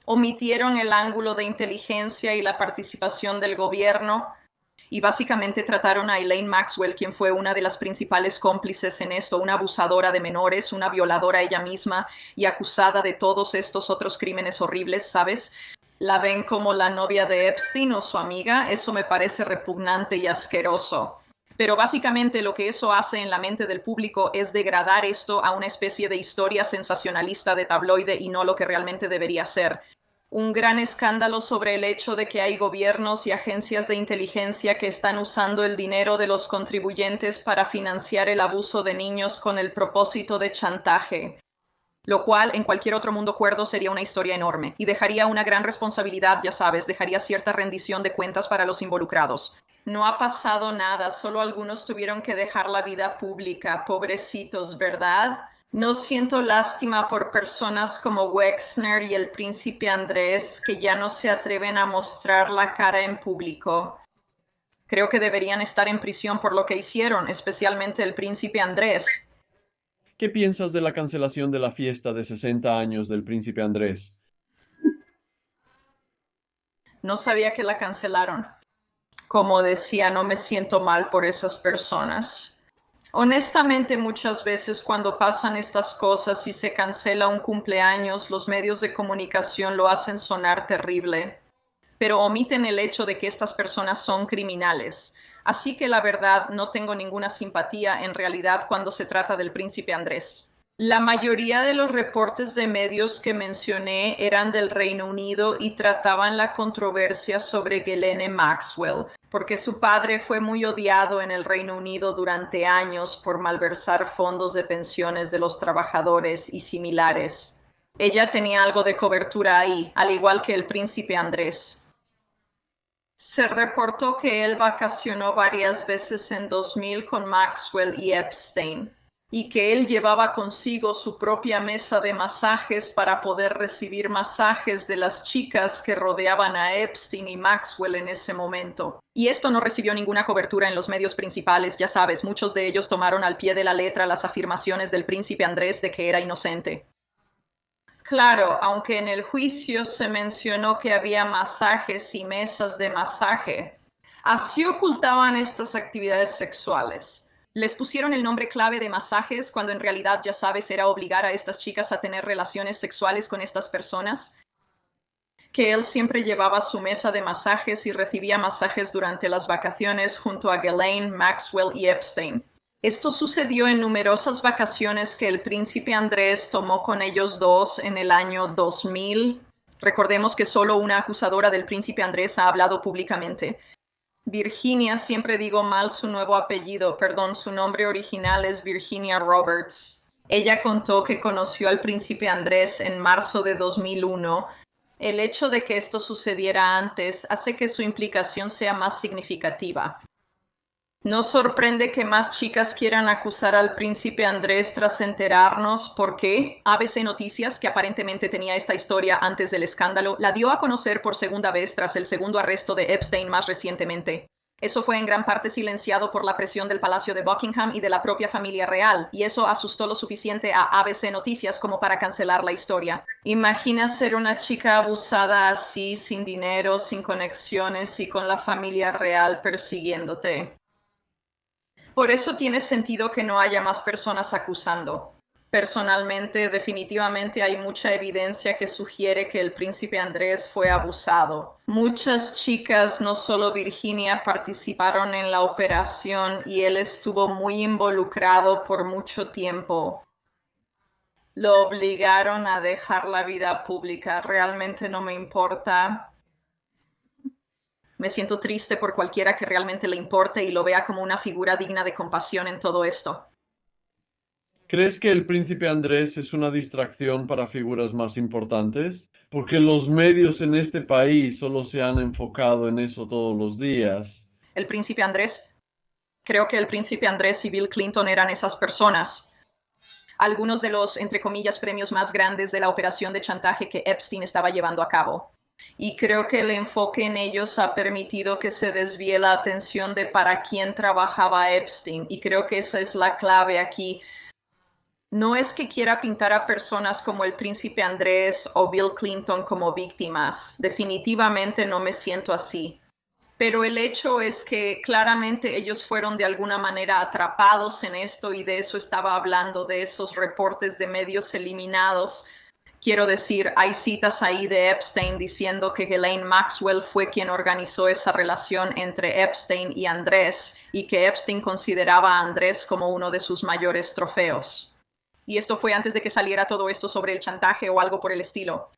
Omitieron el ángulo de inteligencia y la participación del gobierno y básicamente trataron a Ghislaine Maxwell, quien fue una de las principales cómplices en esto, una abusadora de menores, una violadora ella misma y acusada de todos estos otros crímenes horribles, ¿sabes? La ven como la novia de Epstein o su amiga. Eso me parece repugnante y asqueroso. Pero básicamente lo que eso hace en la mente del público es degradar esto a una especie de historia sensacionalista de tabloide y no lo que realmente debería ser. Un gran escándalo sobre el hecho de que hay gobiernos y agencias de inteligencia que están usando el dinero de los contribuyentes para financiar el abuso de niños con el propósito de chantaje, lo cual en cualquier otro mundo cuerdo sería una historia enorme y dejaría una gran responsabilidad, ya sabes, dejaría cierta rendición de cuentas para los involucrados. No ha pasado nada, solo algunos tuvieron que dejar la vida pública, pobrecitos, ¿verdad? No siento lástima por personas como Wexner y el príncipe Andrés que ya no se atreven a mostrar la cara en público. Creo que deberían estar en prisión por lo que hicieron, especialmente el príncipe Andrés. ¿Qué piensas de la cancelación de la fiesta de 60 años del príncipe Andrés? No sabía que la cancelaron. Como decía, no me siento mal por esas personas. Honestamente, muchas veces cuando pasan estas cosas y se cancela un cumpleaños, los medios de comunicación lo hacen sonar terrible, pero omiten el hecho de que estas personas son criminales. Así que la verdad, no tengo ninguna simpatía en realidad cuando se trata del príncipe Andrés. La mayoría de los reportes de medios que mencioné eran del Reino Unido y trataban la controversia sobre Ghislaine Maxwell, porque su padre fue muy odiado en el Reino Unido durante años por malversar fondos de pensiones de los trabajadores y similares. Ella tenía algo de cobertura ahí, al igual que el príncipe Andrés. Se reportó que él vacacionó varias veces en 2000 con Maxwell y Epstein, y que él llevaba consigo su propia mesa de masajes para poder recibir masajes de las chicas que rodeaban a Epstein y Maxwell en ese momento. Y esto no recibió ninguna cobertura en los medios principales, ya sabes, muchos de ellos tomaron al pie de la letra las afirmaciones del príncipe Andrés de que era inocente. Claro, aunque en el juicio se mencionó que había masajes y mesas de masaje, así ocultaban estas actividades sexuales. Les pusieron el nombre clave de masajes cuando en realidad, ya sabes, era obligar a estas chicas a tener relaciones sexuales con estas personas. Que él siempre llevaba su mesa de masajes y recibía masajes durante las vacaciones junto a Ghislaine, Maxwell y Epstein. Esto sucedió en numerosas vacaciones que el príncipe Andrés tomó con ellos dos en el año 2000. Recordemos que solo una acusadora del príncipe Andrés ha hablado públicamente. Virginia, siempre digo mal su nuevo apellido, perdón, su nombre original es Virginia Roberts. Ella contó que conoció al príncipe Andrés en marzo de 2001. El hecho de que esto sucediera antes hace que su implicación sea más significativa. No sorprende que más chicas quieran acusar al príncipe Andrés tras enterarnos por qué ABC Noticias, que aparentemente tenía esta historia antes del escándalo, la dio a conocer por segunda vez tras el segundo arresto de Epstein más recientemente. Eso fue en gran parte silenciado por la presión del Palacio de Buckingham y de la propia familia real, y eso asustó lo suficiente a ABC Noticias como para cancelar la historia. Imagina ser una chica abusada así, sin dinero, sin conexiones y con la familia real persiguiéndote. Por eso tiene sentido que no haya más personas acusando. Personalmente, definitivamente hay mucha evidencia que sugiere que el príncipe Andrés fue abusado. Muchas chicas, no solo Virginia, participaron en la operación y él estuvo muy involucrado por mucho tiempo. Lo obligaron a dejar la vida pública. Realmente no me importa. Me siento triste por cualquiera que realmente le importe y lo vea como una figura digna de compasión en todo esto. ¿Crees que el príncipe Andrés es una distracción para figuras más importantes? Porque los medios en este país solo se han enfocado en eso todos los días. El príncipe Andrés. Creo que el príncipe Andrés y Bill Clinton eran esas personas. Algunos de los, entre comillas, premios más grandes de la operación de chantaje que Epstein estaba llevando a cabo. Y creo que el enfoque en ellos ha permitido que se desvíe la atención de para quién trabajaba Epstein. Y creo que esa es la clave aquí. No es que quiera pintar a personas como el príncipe Andrés o Bill Clinton como víctimas. Definitivamente no me siento así. Pero el hecho es que claramente ellos fueron de alguna manera atrapados en esto y de eso estaba hablando, de esos reportes de medios eliminados. Quiero decir, hay citas ahí de Epstein diciendo que Ghislaine Maxwell fue quien organizó esa relación entre Epstein y Andrés y que Epstein consideraba a Andrés como uno de sus mayores trofeos. Y esto fue antes de que saliera todo esto sobre el chantaje o algo por el estilo.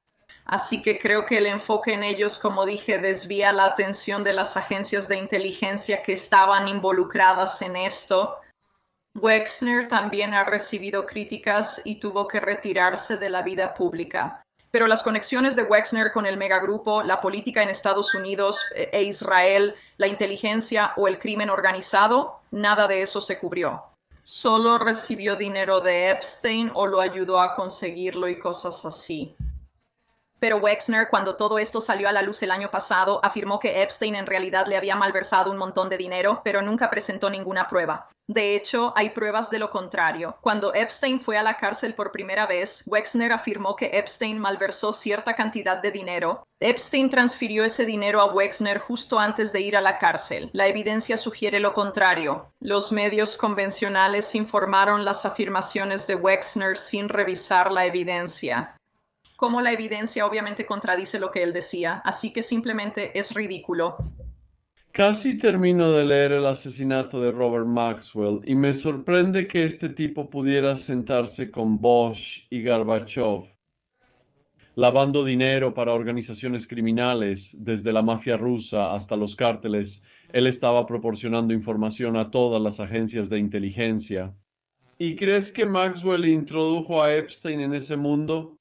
Así que creo que el enfoque en ellos, como dije, desvía la atención de las agencias de inteligencia que estaban involucradas en esto. Wexner también ha recibido críticas y tuvo que retirarse de la vida pública. Pero las conexiones de Wexner con el megagrupo, la política en Estados Unidos e Israel, la inteligencia o el crimen organizado, nada de eso se cubrió. Solo recibió dinero de Epstein o lo ayudó a conseguirlo y cosas así. Pero Wexner, cuando todo esto salió a la luz el año pasado, afirmó que Epstein en realidad le había malversado un montón de dinero, pero nunca presentó ninguna prueba. De hecho, hay pruebas de lo contrario. Cuando Epstein fue a la cárcel por primera vez, Wexner afirmó que Epstein malversó cierta cantidad de dinero. Epstein transfirió ese dinero a Wexner justo antes de ir a la cárcel. La evidencia sugiere lo contrario. Los medios convencionales informaron las afirmaciones de Wexner sin revisar la evidencia. Como la evidencia obviamente contradice lo que él decía, así que simplemente es ridículo. Casi termino de leer El asesinato de Robert Maxwell y me sorprende que este tipo pudiera sentarse con Bush y Gorbachev, lavando dinero para organizaciones criminales, desde la mafia rusa hasta los cárteles. Él estaba proporcionando información a todas las agencias de inteligencia. ¿Y crees que Maxwell introdujo a Epstein en ese mundo?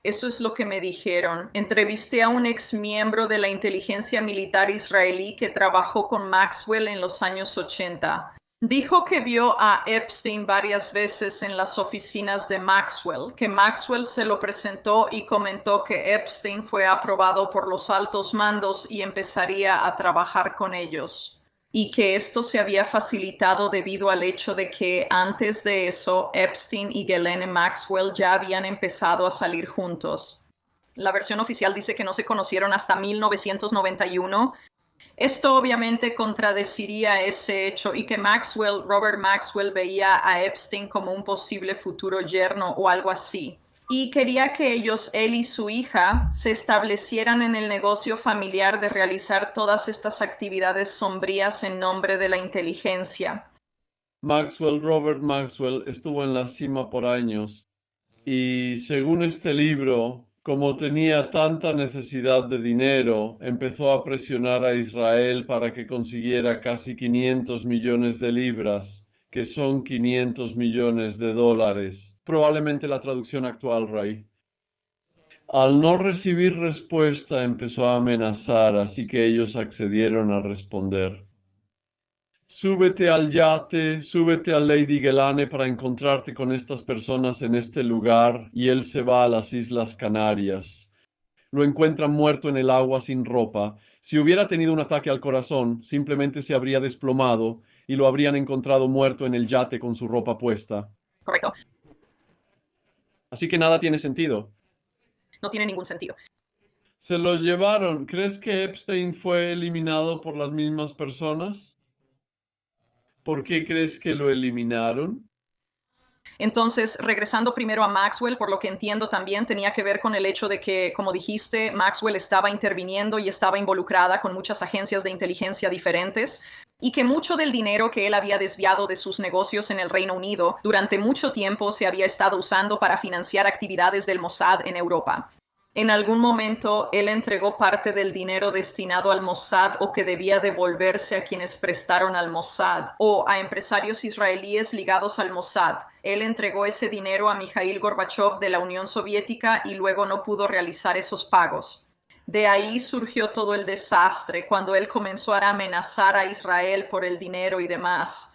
Eso es lo que me dijeron. Entrevisté a un ex miembro de la inteligencia militar israelí que trabajó con Maxwell en los años 80. Dijo que vio a Epstein varias veces en las oficinas de Maxwell, que Maxwell se lo presentó y comentó que Epstein fue aprobado por los altos mandos y empezaría a trabajar con ellos. Y que esto se había facilitado debido al hecho de que antes de eso Epstein y Ghislaine Maxwell ya habían empezado a salir juntos. La versión oficial dice que no se conocieron hasta 1991. Esto obviamente contradeciría ese hecho y que Robert Maxwell veía a Epstein como un posible futuro yerno o algo así. Y quería que él y su hija, se establecieran en el negocio familiar de realizar todas estas actividades sombrías en nombre de la inteligencia. Robert Maxwell, estuvo en la cima por años y, según este libro, como tenía tanta necesidad de dinero, empezó a presionar a Israel para que consiguiera casi 500 millones de libras, que son 500 millones de dólares. Probablemente la traducción actual, Ray. Al no recibir respuesta, empezó a amenazar, así que ellos accedieron a responder. Súbete al yate, súbete al Lady Ghislaine para encontrarte con estas personas en este lugar, y él se va a las Islas Canarias. Lo encuentran muerto en el agua sin ropa. Si hubiera tenido un ataque al corazón, simplemente se habría desplomado y lo habrían encontrado muerto en el yate con su ropa puesta. Correcto. Así que nada tiene sentido. No tiene ningún sentido. Se lo llevaron. ¿Crees que Epstein fue eliminado por las mismas personas? ¿Por qué crees que lo eliminaron? Entonces, regresando primero a Maxwell, por lo que entiendo también tenía que ver con el hecho de que, como dijiste, Maxwell estaba interviniendo y estaba involucrada con muchas agencias de inteligencia diferentes, y que mucho del dinero que él había desviado de sus negocios en el Reino Unido durante mucho tiempo se había estado usando para financiar actividades del Mossad en Europa. En algún momento, él entregó parte del dinero destinado al Mossad o que debía devolverse a quienes prestaron al Mossad o a empresarios israelíes ligados al Mossad. Él entregó ese dinero a Mikhail Gorbachev de la Unión Soviética y luego no pudo realizar esos pagos. De ahí surgió todo el desastre, cuando él comenzó a amenazar a Israel por el dinero y demás.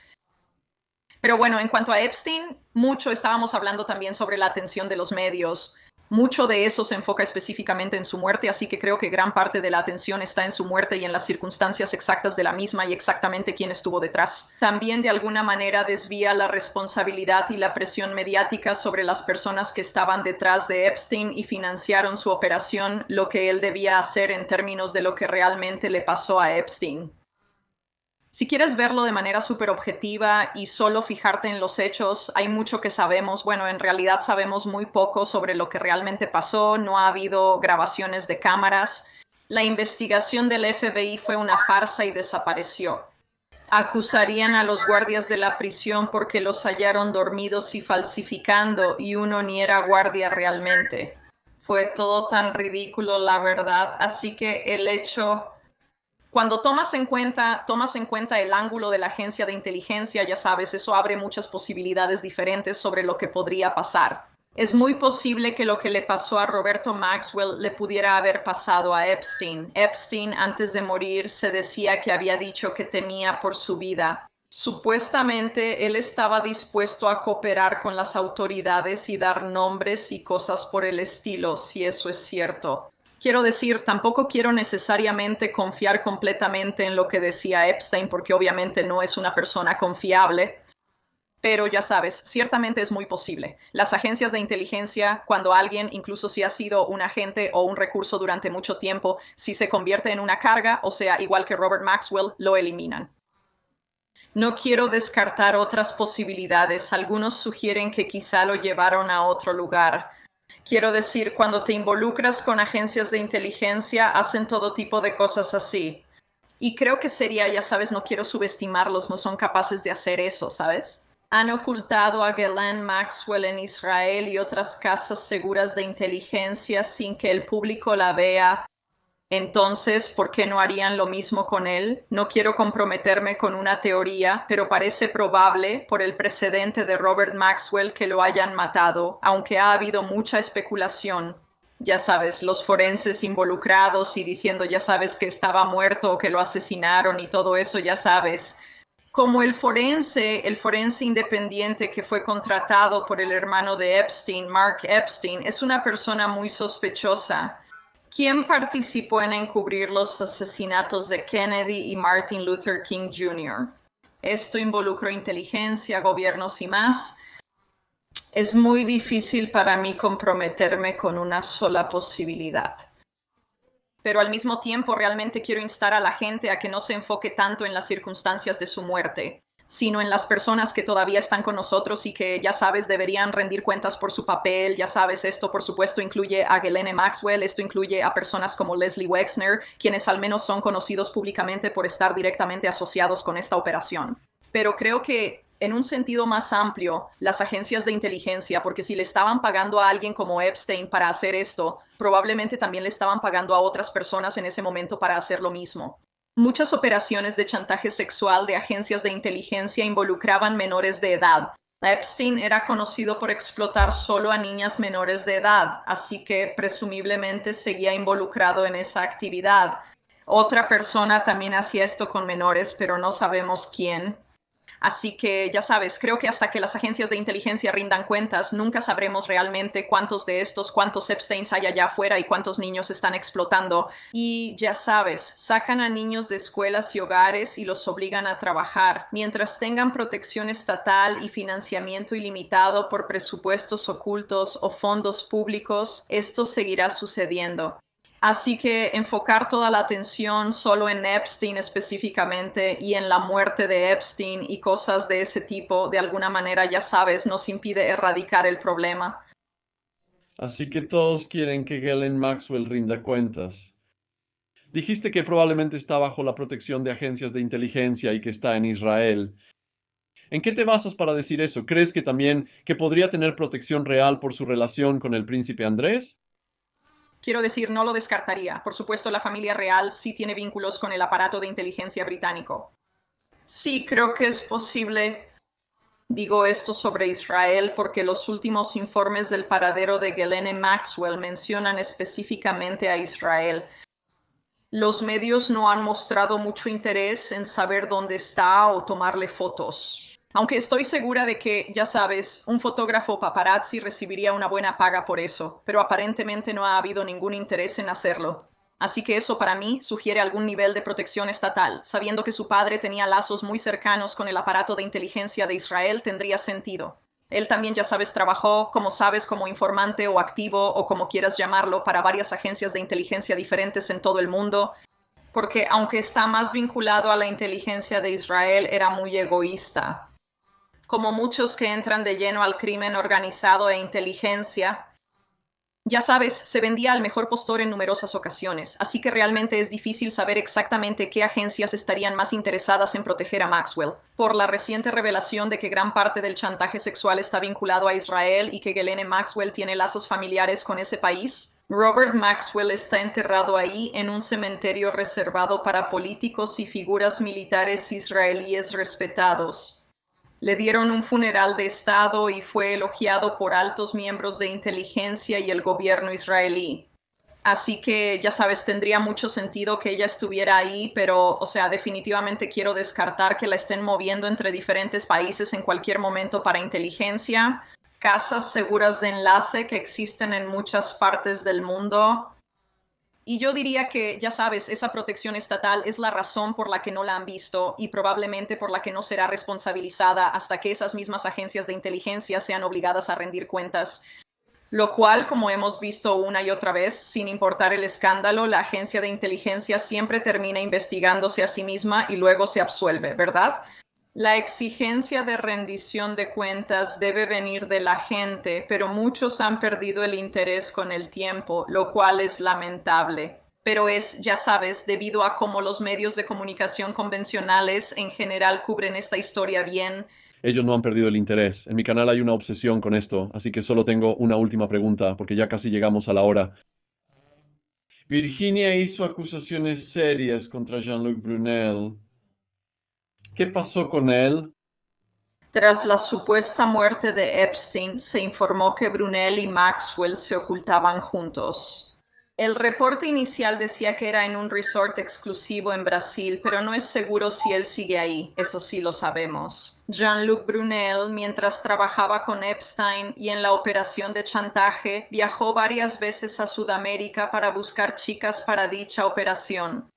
Pero bueno, en cuanto a Epstein, mucho estábamos hablando también sobre la atención de los medios. Mucho de eso se enfoca específicamente en su muerte, así que creo que gran parte de la atención está en su muerte y en las circunstancias exactas de la misma y exactamente quién estuvo detrás. También de alguna manera desvía la responsabilidad y la presión mediática sobre las personas que estaban detrás de Epstein y financiaron su operación, lo que él debía hacer en términos de lo que realmente le pasó a Epstein. Si quieres verlo de manera súper objetiva y solo fijarte en los hechos, hay mucho que sabemos. Bueno, en realidad sabemos muy poco sobre lo que realmente pasó. No ha habido grabaciones de cámaras. La investigación del FBI fue una farsa y desapareció. Acusarían a los guardias de la prisión porque los hallaron dormidos y falsificando, y uno ni era guardia realmente. Fue todo tan ridículo, la verdad. Así que el hecho, cuando tomas en cuenta el ángulo de la agencia de inteligencia, ya sabes, eso abre muchas posibilidades diferentes sobre lo que podría pasar. Es muy posible que lo que le pasó a Roberto Maxwell le pudiera haber pasado a Epstein. Epstein, antes de morir, se decía que había dicho que temía por su vida. Supuestamente, él estaba dispuesto a cooperar con las autoridades y dar nombres y cosas por el estilo, si eso es cierto. Quiero decir, tampoco quiero necesariamente confiar completamente en lo que decía Epstein, porque obviamente no es una persona confiable. Pero ya sabes, ciertamente es muy posible. Las agencias de inteligencia, cuando alguien, incluso si ha sido un agente o un recurso durante mucho tiempo, si se convierte en una carga, o sea, igual que Robert Maxwell, lo eliminan. No quiero descartar otras posibilidades. Algunos sugieren que quizá lo llevaron a otro lugar. Quiero decir, cuando te involucras con agencias de inteligencia, hacen todo tipo de cosas así. Y creo que sería, ya sabes, no quiero subestimarlos, no son capaces de hacer eso, ¿sabes? Han ocultado a Ghislaine Maxwell en Israel y otras casas seguras de inteligencia sin que el público la vea. Entonces, ¿por qué no harían lo mismo con él? No quiero comprometerme con una teoría, pero parece probable, por el precedente de Robert Maxwell, que lo hayan matado, aunque ha habido mucha especulación. Ya sabes, los forenses involucrados y diciendo, ya sabes, que estaba muerto o que lo asesinaron y todo eso, ya sabes. Como el forense independiente que fue contratado por el hermano de Epstein, Mark Epstein, es una persona muy sospechosa. ¿Quién participó en encubrir los asesinatos de Kennedy y Martin Luther King Jr.? Esto involucró inteligencia, gobiernos y más. Es muy difícil para mí comprometerme con una sola posibilidad. Pero al mismo tiempo realmente quiero instar a la gente a que no se enfoque tanto en las circunstancias de su muerte, sino en las personas que todavía están con nosotros y que, ya sabes, deberían rendir cuentas por su papel. Ya sabes, esto por supuesto incluye a Ghislaine Maxwell, esto incluye a personas como Leslie Wexner, quienes al menos son conocidos públicamente por estar directamente asociados con esta operación. Pero creo que en un sentido más amplio, las agencias de inteligencia, porque si le estaban pagando a alguien como Epstein para hacer esto, probablemente también le estaban pagando a otras personas en ese momento para hacer lo mismo. Muchas operaciones de chantaje sexual de agencias de inteligencia involucraban menores de edad. Epstein era conocido por explotar solo a niñas menores de edad, así que presumiblemente seguía involucrado en esa actividad. Otra persona también hacía esto con menores, pero no sabemos quién. Así que, ya sabes, creo que hasta que las agencias de inteligencia rindan cuentas, nunca sabremos realmente cuántos Epsteins hay allá afuera y cuántos niños están explotando. Y, ya sabes, sacan a niños de escuelas y hogares y los obligan a trabajar. Mientras tengan protección estatal y financiamiento ilimitado por presupuestos ocultos o fondos públicos, esto seguirá sucediendo. Así que enfocar toda la atención solo en Epstein específicamente y en la muerte de Epstein y cosas de ese tipo, de alguna manera, ya sabes, nos impide erradicar el problema. Así que todos quieren que Ghislaine Maxwell rinda cuentas. Dijiste que probablemente está bajo la protección de agencias de inteligencia y que está en Israel. ¿En qué te basas para decir eso? ¿Crees que también que podría tener protección real por su relación con el príncipe Andrés? Quiero decir, no lo descartaría. Por supuesto, la familia real sí tiene vínculos con el aparato de inteligencia británico. Sí, creo que es posible. Digo esto sobre Israel porque los últimos informes del paradero de Ghislaine Maxwell mencionan específicamente a Israel. Los medios no han mostrado mucho interés en saber dónde está o tomarle fotos. Aunque estoy segura de que, ya sabes, un fotógrafo paparazzi recibiría una buena paga por eso, pero aparentemente no ha habido ningún interés en hacerlo. Así que eso para mí sugiere algún nivel de protección estatal. Sabiendo que su padre tenía lazos muy cercanos con el aparato de inteligencia de Israel, tendría sentido. Él también, ya sabes, trabajó, como sabes, como informante o activo o como quieras llamarlo, para varias agencias de inteligencia diferentes en todo el mundo, porque aunque está más vinculado a la inteligencia de Israel, era muy egoísta. Como muchos que entran de lleno al crimen organizado e inteligencia, Ya sabes, se vendía al mejor postor en numerosas ocasiones, así que realmente es difícil saber exactamente qué agencias estarían más interesadas en proteger a Maxwell. Por la reciente revelación de que gran parte del chantaje sexual está vinculado a Israel y que Ghislaine Maxwell tiene lazos familiares con ese país, Robert Maxwell está enterrado ahí en un cementerio reservado para políticos y figuras militares israelíes respetados. Le dieron un funeral de Estado y fue elogiado por altos miembros de inteligencia y el gobierno israelí. Así que, ya sabes, tendría mucho sentido que ella estuviera ahí, pero, definitivamente quiero descartar que la estén moviendo entre diferentes países en cualquier momento para inteligencia. Casas seguras de enlace que existen en muchas partes del mundo. Y yo diría que, ya sabes, esa protección estatal es la razón por la que no la han visto y probablemente por la que no será responsabilizada hasta que esas mismas agencias de inteligencia sean obligadas a rendir cuentas. Lo cual, como hemos visto una y otra vez, sin importar el escándalo, la agencia de inteligencia siempre termina investigándose a sí misma y luego se absuelve, ¿verdad? La exigencia de rendición de cuentas debe venir de la gente, pero muchos han perdido el interés con el tiempo, lo cual es lamentable. Pero es, ya sabes, debido a cómo los medios de comunicación convencionales en general cubren esta historia bien. Ellos no han perdido el interés. En mi canal hay una obsesión con esto, así que solo tengo una última pregunta, porque ya casi llegamos a la hora. Virginia hizo acusaciones serias contra Jean-Luc Brunel. ¿Qué pasó con él? Tras la supuesta muerte de Epstein, se informó que Brunel y Maxwell se ocultaban juntos. El reporte inicial decía que era en un resort exclusivo en Brasil, pero no es seguro si él sigue ahí, eso sí lo sabemos. Jean-Luc Brunel, mientras trabajaba con Epstein y en la operación de chantaje, viajó varias veces a Sudamérica para buscar chicas para dicha operación.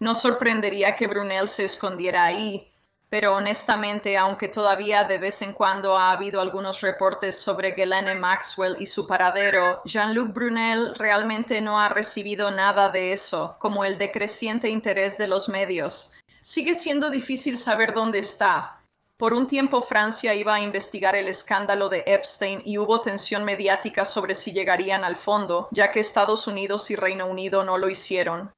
No sorprendería que Brunel se escondiera ahí, pero honestamente, aunque todavía de vez en cuando ha habido algunos reportes sobre Ghislaine Maxwell y su paradero, Jean-Luc Brunel realmente no ha recibido nada de eso, como el decreciente interés de los medios. Sigue siendo difícil saber dónde está. Por un tiempo Francia iba a investigar el escándalo de Epstein y hubo tensión mediática sobre si llegarían al fondo, ya que Estados Unidos y Reino Unido no lo hicieron.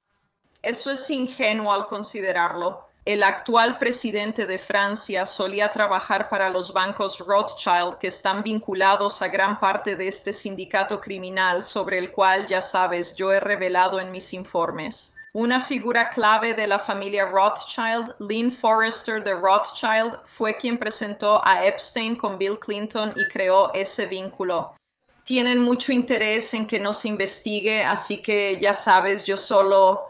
Eso es ingenuo al considerarlo. El actual presidente de Francia solía trabajar para los bancos Rothschild, que están vinculados a gran parte de este sindicato criminal sobre el cual, ya sabes, yo he revelado en mis informes. Una figura clave de la familia Rothschild, Lynn Forrester de Rothschild, fue quien presentó a Epstein con Bill Clinton y creó ese vínculo. Tienen mucho interés en que no se investigue, así que, ya sabes, yo solo...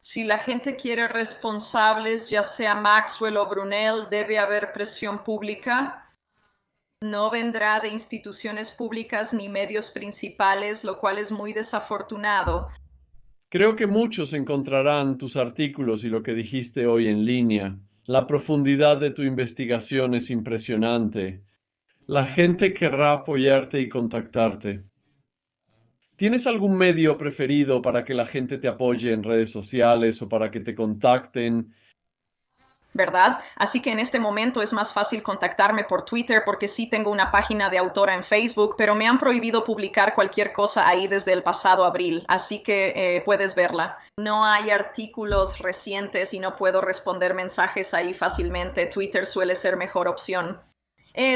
Si la gente quiere responsables, ya sea Maxwell o Brunel, debe haber presión pública. No vendrá de instituciones públicas ni medios principales, lo cual es muy desafortunado. Creo que muchos encontrarán tus artículos y lo que dijiste hoy en línea. La profundidad de tu investigación es impresionante. La gente querrá apoyarte y contactarte. ¿Tienes algún medio preferido para que la gente te apoye en redes sociales o para que te contacten? ¿Verdad? Así que en este momento es más fácil contactarme por Twitter porque sí tengo una página de autora en Facebook, pero me han prohibido publicar cualquier cosa ahí desde el pasado abril, así que puedes verla. No hay artículos recientes y no puedo responder mensajes ahí fácilmente. Twitter suele ser mejor opción.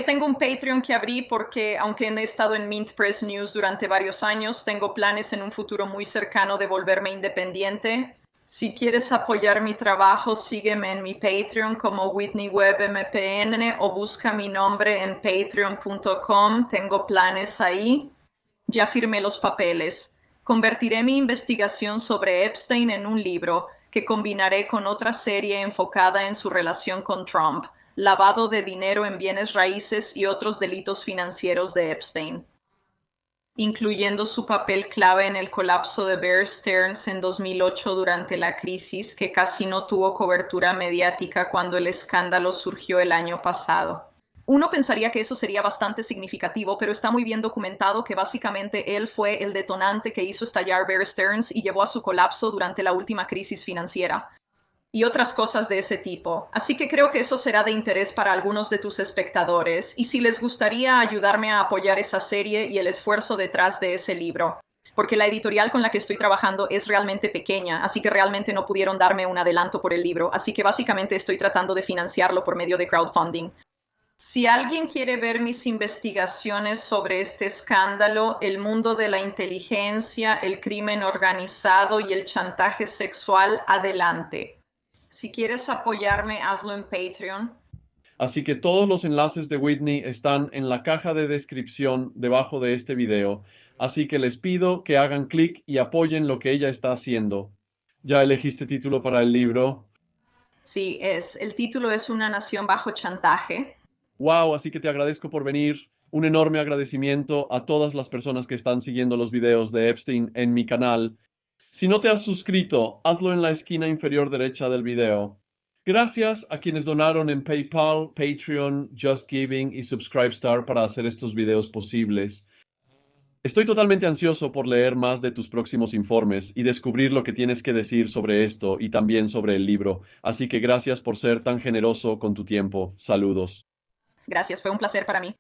Tengo un Patreon que abrí porque, aunque he estado en Mint Press News durante varios años, tengo planes en un futuro muy cercano de volverme independiente. Si quieres apoyar mi trabajo, sígueme en mi Patreon como Whitney Webb MPN o busca mi nombre en patreon.com. Tengo planes ahí. Ya firmé los papeles. Convertiré mi investigación sobre Epstein en un libro que combinaré con otra serie enfocada en su relación con Trump, lavado de dinero en bienes raíces y otros delitos financieros de Epstein, incluyendo su papel clave en el colapso de Bear Stearns en 2008 durante la crisis, que casi no tuvo cobertura mediática cuando el escándalo surgió el año pasado. Uno pensaría que eso sería bastante significativo, pero está muy bien documentado que básicamente él fue el detonante que hizo estallar Bear Stearns y llevó a su colapso durante la última crisis financiera. y otras cosas de ese tipo. Así que creo que eso será de interés para algunos de tus espectadores, y si les gustaría ayudarme a apoyar esa serie y el esfuerzo detrás de ese libro, porque la editorial con la que estoy trabajando es realmente pequeña, así que realmente no pudieron darme un adelanto por el libro, así que básicamente estoy tratando de financiarlo por medio de crowdfunding. Si alguien quiere ver mis investigaciones sobre este escándalo, el mundo de la inteligencia, el crimen organizado y el chantaje sexual, adelante. Si quieres apoyarme, hazlo en Patreon. Así que todos los enlaces de Whitney están en la caja de descripción debajo de este video, así que les pido que hagan clic y apoyen lo que ella está haciendo. ¿Ya elegiste título para el libro? Sí, el título es Una nación bajo chantaje. Wow, así que te agradezco por venir. Un enorme agradecimiento a todas las personas que están siguiendo los videos de Epstein en mi canal. Si no te has suscrito, hazlo en la esquina inferior derecha del video. Gracias a quienes donaron en PayPal, Patreon, Just Giving y Subscribestar para hacer estos videos posibles. Estoy totalmente ansioso por leer más de tus próximos informes y descubrir lo que tienes que decir sobre esto y también sobre el libro. Así que gracias por ser tan generoso con tu tiempo. Saludos. Gracias, fue un placer para mí.